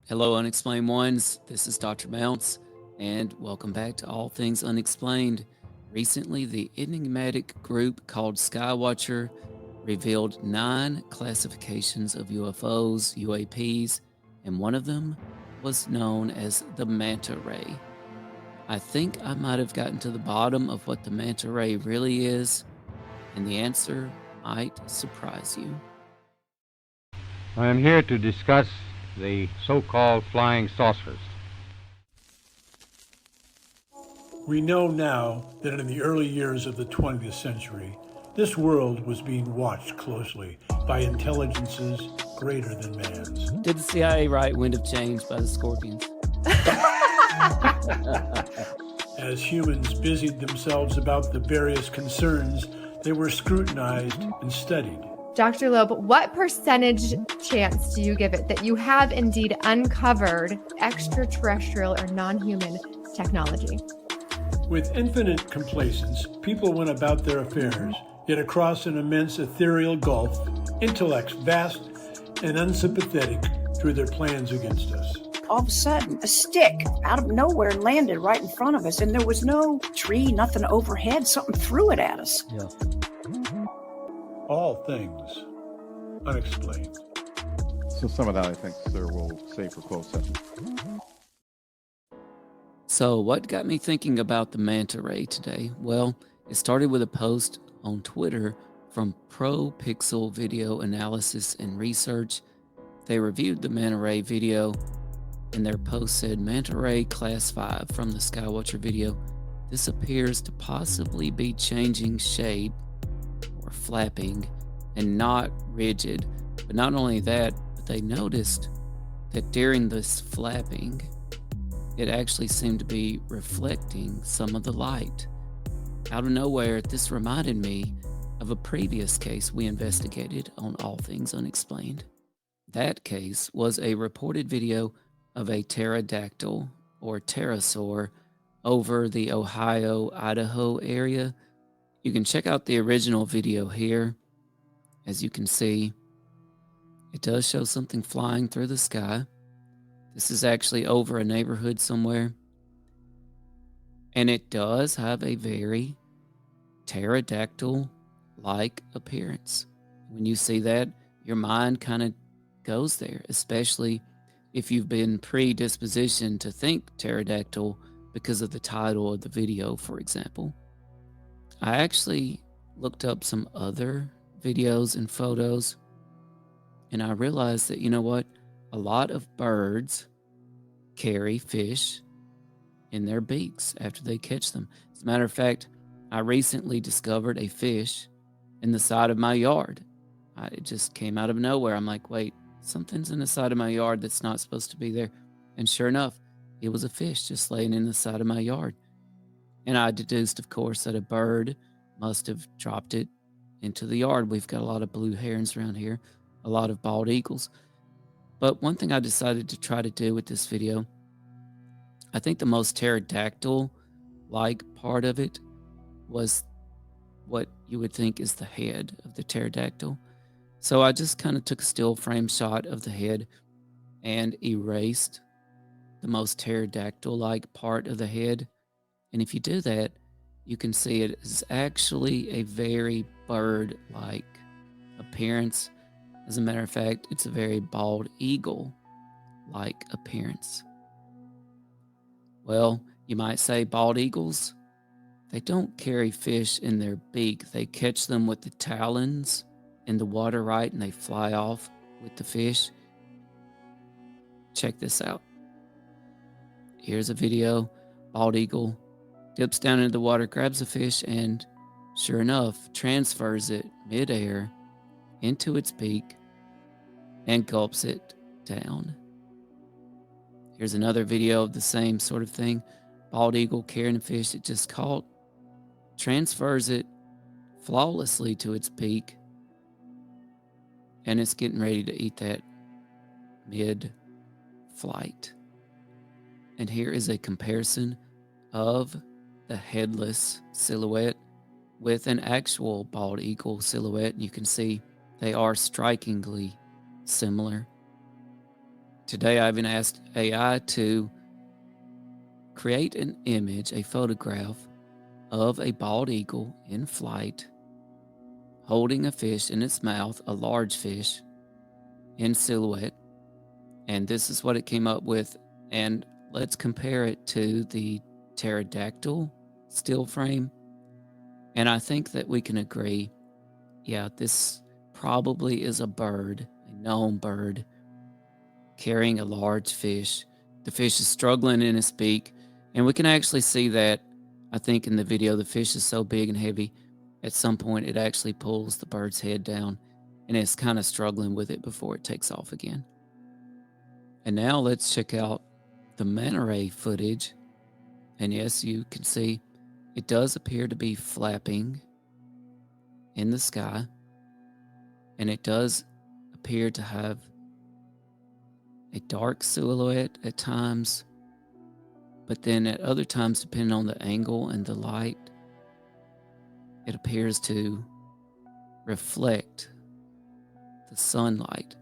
Hello, Unexplained Ones. This is Dr. Mounce, and welcome back to All Things Unexplained. Recently, the enigmatic group called Skywatcher revealed 9 classifications of UFOs, UAPs, and one of them was known as the Manta Ray. I think I might have gotten to the bottom of what the Manta Ray really is, and the answer might surprise you. I am here to discuss the so-called flying saucers. We know now that in the early years of the 20th century, this world was being watched closely by intelligences greater than man's. Did the CIA write Wind of Change by the Scorpions? As humans busied themselves about the various concerns, they were scrutinized and studied. Dr. Loeb, what percentage chance do you give it that you have indeed uncovered extraterrestrial or non-human technology? With infinite complacence, people went about their affairs, yet across an immense ethereal gulf, intellects vast and unsympathetic threw their plans against us. All of a sudden, a stick out of nowhere landed right in front of us, and there was no tree, nothing overhead. Something threw it at us. Yeah. All things unexplained. So some of that, I think, sir, we'll save for closed session. So what got me thinking about the Manta Ray today? Well, it started with a post on Twitter from Pro Pixel Video Analysis and Research. They reviewed the Manta Ray video, and their post said, Manta Ray Class 5 from the Skywatcher video. This appears to possibly be changing shape or flapping and not rigid. But not only that, but they noticed that during this flapping, it actually seemed to be reflecting some of the light. Out of nowhere, this reminded me of a previous case we investigated on All Things Unexplained. That case was a reported video of a pterodactyl or pterosaur over the Ohio-Idaho area. You can check out the original video here. As you can see, it does show something flying through the sky. This is actually over a neighborhood somewhere. And it does have a very pterodactyl-like appearance. When you see that, your mind kind of goes there, especially if you've been predispositioned to think pterodactyl because of the title of the video, for example. I actually looked up some other videos and photos, and I realized that, you know what? A lot of birds carry fish in their beaks after they catch them. As a matter of fact, I recently discovered a fish in the side of my yard. It just came out of nowhere. I'm like, wait, something's in the side of my yard that's not supposed to be there. And sure enough, it was a fish just laying in the side of my yard. And I deduced, of course, that a bird must have dropped it into the yard. We've got a lot of blue herons around here, a lot of bald eagles. But one thing I decided to try to do with this video, I think the most pterodactyl-like part of it was what you would think is the head of the pterodactyl. So I just kind of took a still frame shot of the head and erased the most pterodactyl-like part of the head. And if you do that, you can see it is actually a very bird-like appearance. As a matter of fact, it's a very bald eagle-like appearance. Well, you might say bald eagles, they don't carry fish in their beak. They catch them with the talons in the water, right? And they fly off with the fish. Check this out. Here's a video. Bald eagle dips down into the water, grabs a fish, and sure enough, transfers it midair into its beak and gulps it down. Here's another video of the same sort of thing. Bald eagle carrying a fish it just caught, transfers it flawlessly to its beak, and it's getting ready to eat that mid-flight. And here is a comparison of the headless silhouette with an actual bald eagle silhouette. And you can see they are strikingly similar. Today, I even asked AI to create an image, a photograph of a bald eagle in flight, holding a fish in its mouth, a large fish in silhouette. And this is what it came up with. And let's compare it to the pterodactyl still frame. And I think that we can agree, yeah, this probably is a bird, a known bird, carrying a large fish. The fish is struggling in its beak, and we can actually see that. I think in the video, the fish is so big and heavy, at some point it actually pulls the bird's head down, and it's kind of struggling with it before it takes off again. And now let's check out the manta ray footage. And yes, you can see it does appear to be flapping in the sky, and it does appear to have a dark silhouette at times, but then at other times, depending on the angle and the light, it appears to reflect the sunlight.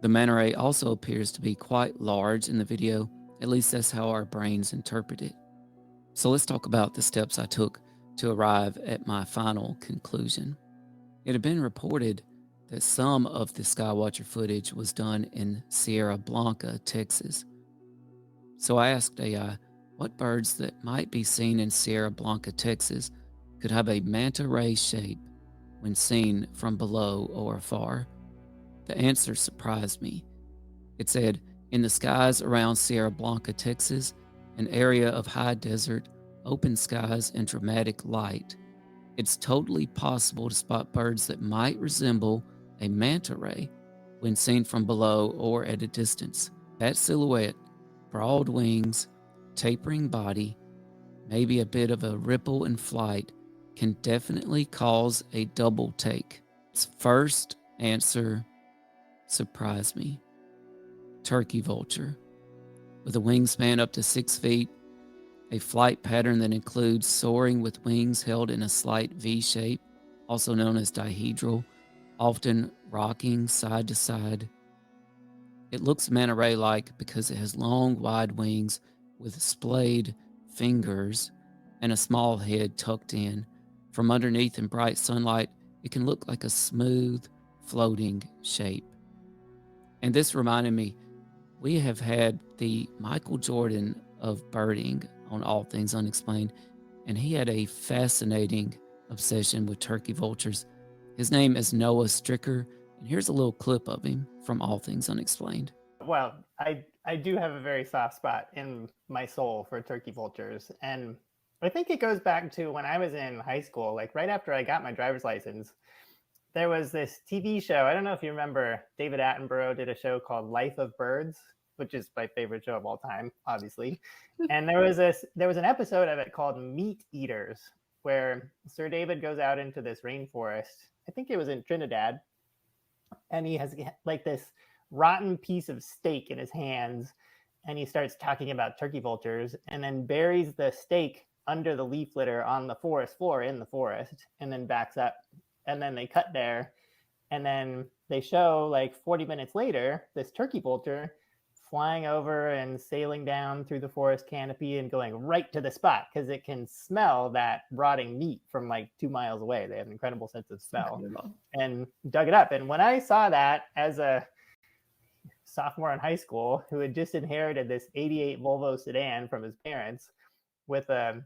The manta ray also appears to be quite large in the video. At least that's how our brains interpret it. So let's talk about the steps I took to arrive at my final conclusion. It had been reported that some of the Skywatcher footage was done in Sierra Blanca, Texas. So I asked AI what birds that might be seen in Sierra Blanca, Texas could have a manta ray shape when seen from below or afar. The answer surprised me. It said, in the skies around Sierra Blanca, Texas, an area of high desert, open skies, and dramatic light, it's totally possible to spot birds that might resemble a manta ray when seen from below or at a distance. That silhouette, broad wings, tapering body, maybe a bit of a ripple in flight, can definitely cause a double take. Its first answer surprised me. Turkey vulture, with a wingspan up to 6 feet, a flight pattern that includes soaring with wings held in a slight V shape, also known as dihedral, often rocking side to side. It looks manta ray-like because it has long, wide wings with splayed fingers and a small head tucked in. From underneath in bright sunlight, it can look like a smooth, floating shape. And this reminded me, we have had the Michael Jordan of birding on All Things Unexplained, and he had a fascinating obsession with turkey vultures. His name is Noah Stricker, and here's a little clip of him from All Things Unexplained. Well, I do have a very soft spot in my soul for turkey vultures, and I think it goes back to when I was in high school, like right after I got my driver's license. There was this TV show. I don't know if you remember, David Attenborough did a show called Life of Birds, which is my favorite show of all time, obviously. And there was an episode of it called Meat Eaters, where Sir David goes out into this rainforest. I think it was in Trinidad, and he has like this rotten piece of steak in his hands, and he starts talking about turkey vultures, and then buries the steak under the leaf litter on the forest floor in the forest, and then backs up. And then they cut there, and then they show like 40 minutes later, this turkey vulture flying over and sailing down through the forest canopy and going right to the spot because it can smell that rotting meat from like 2 miles away. They have an incredible sense of smell and dug it up. And when I saw that as a sophomore in high school who had just inherited this 88 Volvo sedan from his parents with a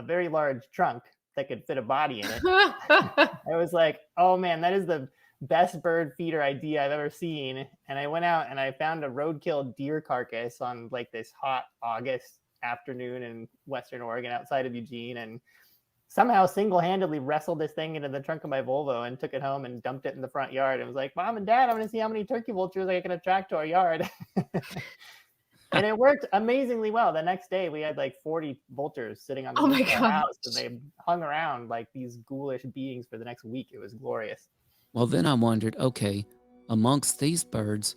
very large trunk that could fit a body in it, I was like, oh man, that is the best bird feeder idea I've ever seen. And I went out and I found a roadkill deer carcass on like this hot August afternoon in Western Oregon outside of Eugene, and somehow single-handedly wrestled this thing into the trunk of my Volvo and took it home and dumped it in the front yard. And was like, Mom and Dad, I'm going to see how many turkey vultures I can attract to our yard. And it worked amazingly well. The next day, we had like 40 vultures sitting on the roof of our house, and they hung around like these ghoulish beings for the next week. It was glorious. Well, then I wondered, okay, amongst these birds,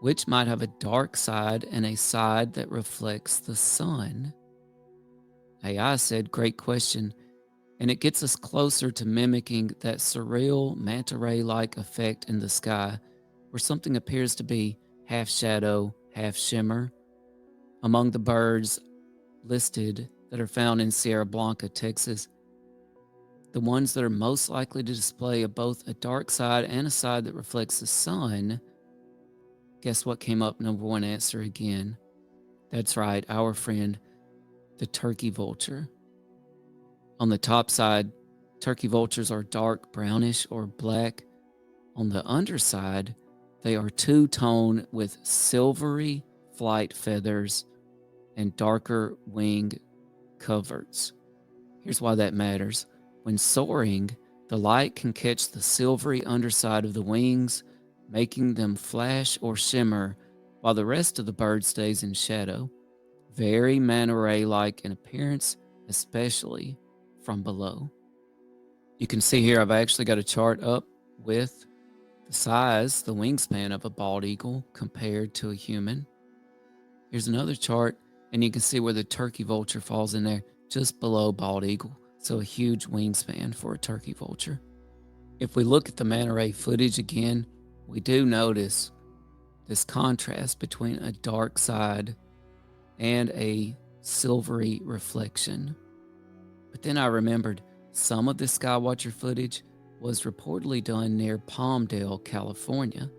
which might have a dark side and a side that reflects the sun? AI said, great question. And it gets us closer to mimicking that surreal manta ray-like effect in the sky, where something appears to be half shadow, half shimmer. Among the birds listed that are found in Sierra Blanca, Texas, the ones that are most likely to display both a dark side and a side that reflects the sun, guess what came up number one answer again? That's right, our friend, the turkey vulture. On the top side, turkey vultures are dark brownish or black. On the underside, they are two-tone with silvery flight feathers and darker wing coverts. Here's why that matters. When soaring, the light can catch the silvery underside of the wings, making them flash or shimmer while the rest of the bird stays in shadow. Very manta ray-like in appearance, especially from below. You can see here I've actually got a chart up with the size, the wingspan of a bald eagle compared to a human. Here's another chart, and you can see where the turkey vulture falls in there, just below bald eagle. So a huge wingspan for a turkey vulture. If we look at the manta ray footage again, we do notice this contrast between a dark side and a silvery reflection. But then I remembered some of the Skywatcher footage was reportedly done near Palmdale, California.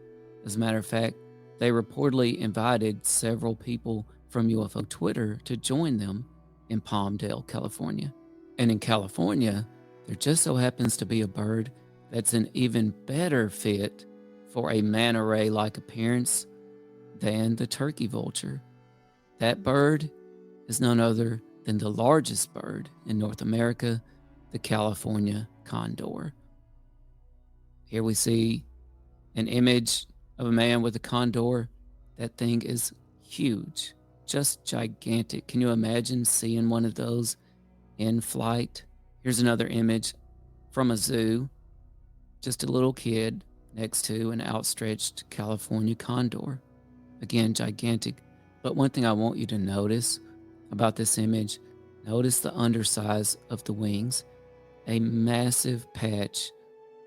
As a matter of fact, they reportedly invited several people from UFO Twitter to join them in Palmdale, California. And in California, there just so happens to be a bird that's an even better fit for a manta ray-like appearance than the turkey vulture. That bird is none other than the largest bird in North America, the California condor. Here we see an image of a man with a condor. That thing is huge, just gigantic. Can you imagine seeing one of those in flight? Here's another image from a zoo, just a little kid next to an outstretched California condor. Again, gigantic. But one thing I want you to notice about this image, notice the undersize of the wings, a massive patch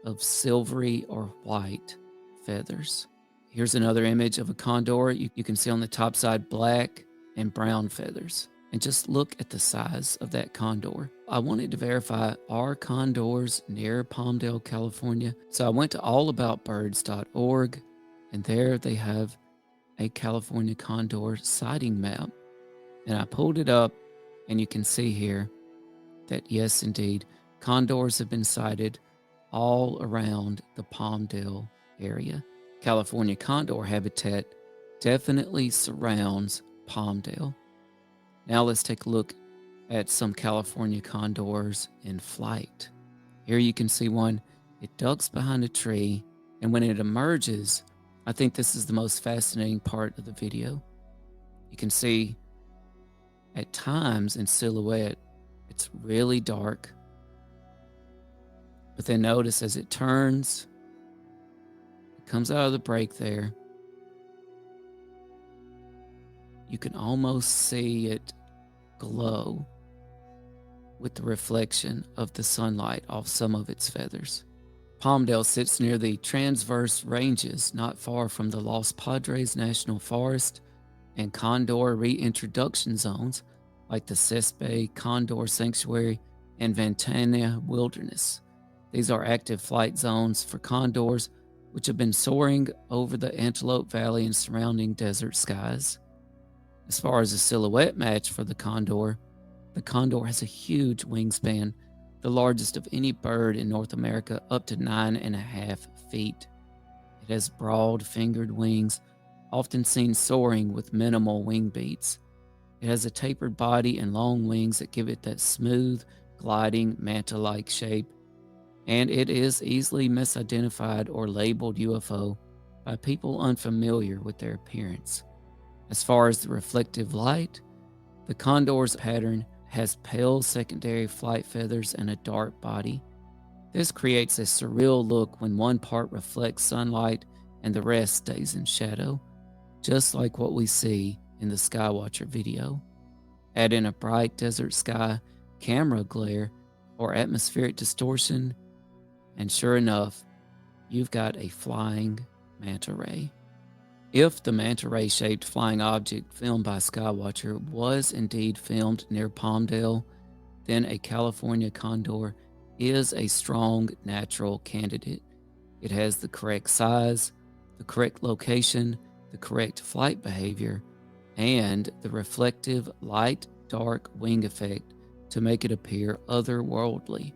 of silvery or white feathers. Here's another image of a condor. You can see on the top side black and brown feathers. And just look at the size of that condor. I wanted to verify, are condors near Palmdale, California? So I went to allaboutbirds.org, and there they have a California condor sighting map. And I pulled it up, and you can see here that yes, indeed, condors have been sighted all around the Palmdale area. California condor habitat definitely surrounds Palmdale. Now let's take a look at some California condors in flight. Here you can see one. It ducks behind a tree, and when it emerges, I think this is the most fascinating part of the video. You can see at times in silhouette, it's really dark. But then notice as it turns, it comes out of the break there. You can almost see it glow with the reflection of the sunlight off some of its feathers. Palmdale sits near the Transverse Ranges, not far from the Los Padres National Forest and condor reintroduction zones like the Cespe Condor Sanctuary and Ventana Wilderness. These are active flight zones for condors which have been soaring over the Antelope Valley and surrounding desert skies. As far as a silhouette match for the condor has a huge wingspan, the largest of any bird in North America, up to 9.5 feet. It has broad fingered wings, often seen soaring with minimal wing beats. It has a tapered body and long wings that give it that smooth, gliding, manta-like shape, and it is easily misidentified or labeled UFO by people unfamiliar with their appearance. As far as the reflective light, the condor's pattern has pale secondary flight feathers and a dark body. This creates a surreal look when one part reflects sunlight and the rest stays in shadow, just like what we see in the Skywatcher video. Add in a bright desert sky, camera glare, or atmospheric distortion, and sure enough, you've got a flying manta ray. If the manta ray-shaped flying object filmed by Skywatcher was indeed filmed near Palmdale, then a California condor is a strong natural candidate. It has the correct size, the correct location, the correct flight behavior, and the reflective light-dark wing effect to make it appear otherworldly.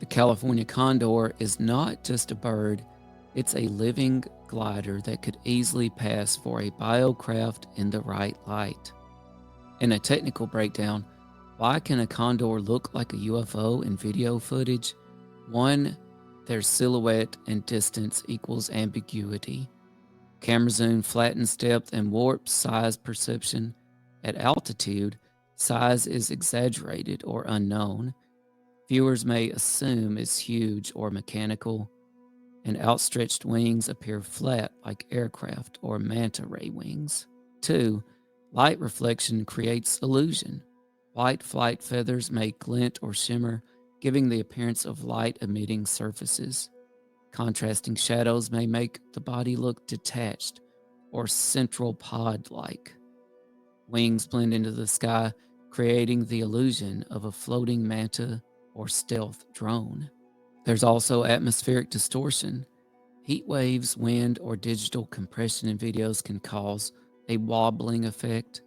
The California condor is not just a bird, it's a living glider that could easily pass for a biocraft in the right light. In a technical breakdown, why can a condor look like a UFO in video footage? 1, their silhouette and distance equals ambiguity. Camera zoom flattens depth and warps size perception. At altitude, size is exaggerated or unknown. Viewers may assume it's huge or mechanical, and outstretched wings appear flat like aircraft or manta ray wings. 2, light reflection creates illusion. White flight feathers may glint or shimmer, giving the appearance of light-emitting surfaces. Contrasting shadows may make the body look detached or central pod-like. Wings blend into the sky, creating the illusion of a floating manta or stealth drone. There's also atmospheric distortion. Heat waves, wind, or digital compression in videos can cause a wobbling effect,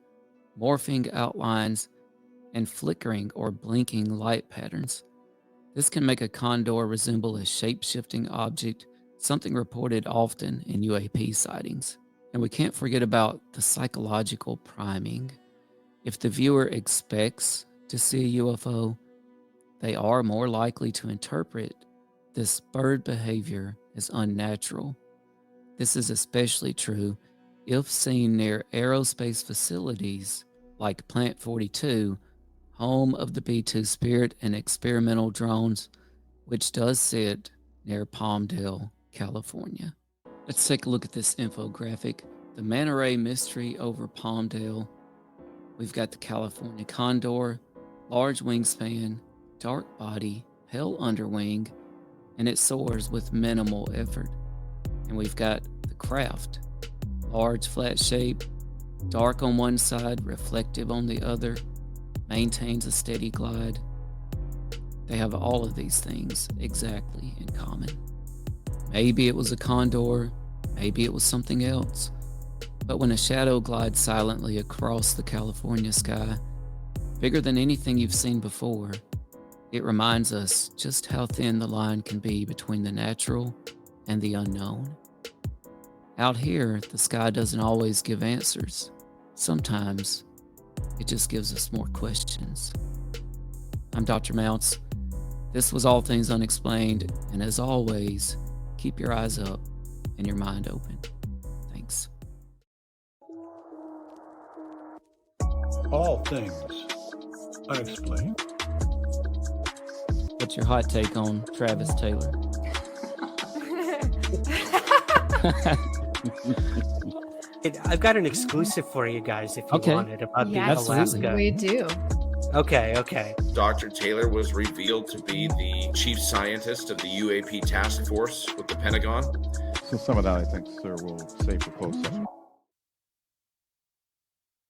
morphing outlines, and flickering or blinking light patterns. This can make a condor resemble a shape-shifting object, something reported often in UAP sightings. And we can't forget about the psychological priming. If the viewer expects to see a UFO, they are more likely to interpret this bird behavior as unnatural. This is especially true if seen near aerospace facilities like Plant 42, home of the B-2 Spirit and experimental drones, which does sit near Palmdale, California. Let's take a look at this infographic. The manta ray mystery over Palmdale. We've got the California condor, large wingspan, dark body, pale underwing, and it soars with minimal effort. And we've got the craft, large flat shape, dark on one side, reflective on the other, maintains a steady glide. They have all of these things exactly in common. Maybe it was a condor, maybe it was something else, but when a shadow glides silently across the California sky, bigger than anything you've seen before, it reminds us just how thin the line can be between the natural and the unknown. Out here, the sky doesn't always give answers. Sometimes it just gives us more questions. I'm Dr. Mounce. This was All Things Unexplained, and as always, keep your eyes up and your mind open. Thanks. All Things Unexplained. What's your hot take on Travis Taylor? I've got an exclusive for you guys if you want it about the Yes, Alaska. we do. Okay. Dr. Taylor was revealed to be the chief scientist of the UAP task force with the Pentagon. So some of that, I think, sir, we'll save for closed session.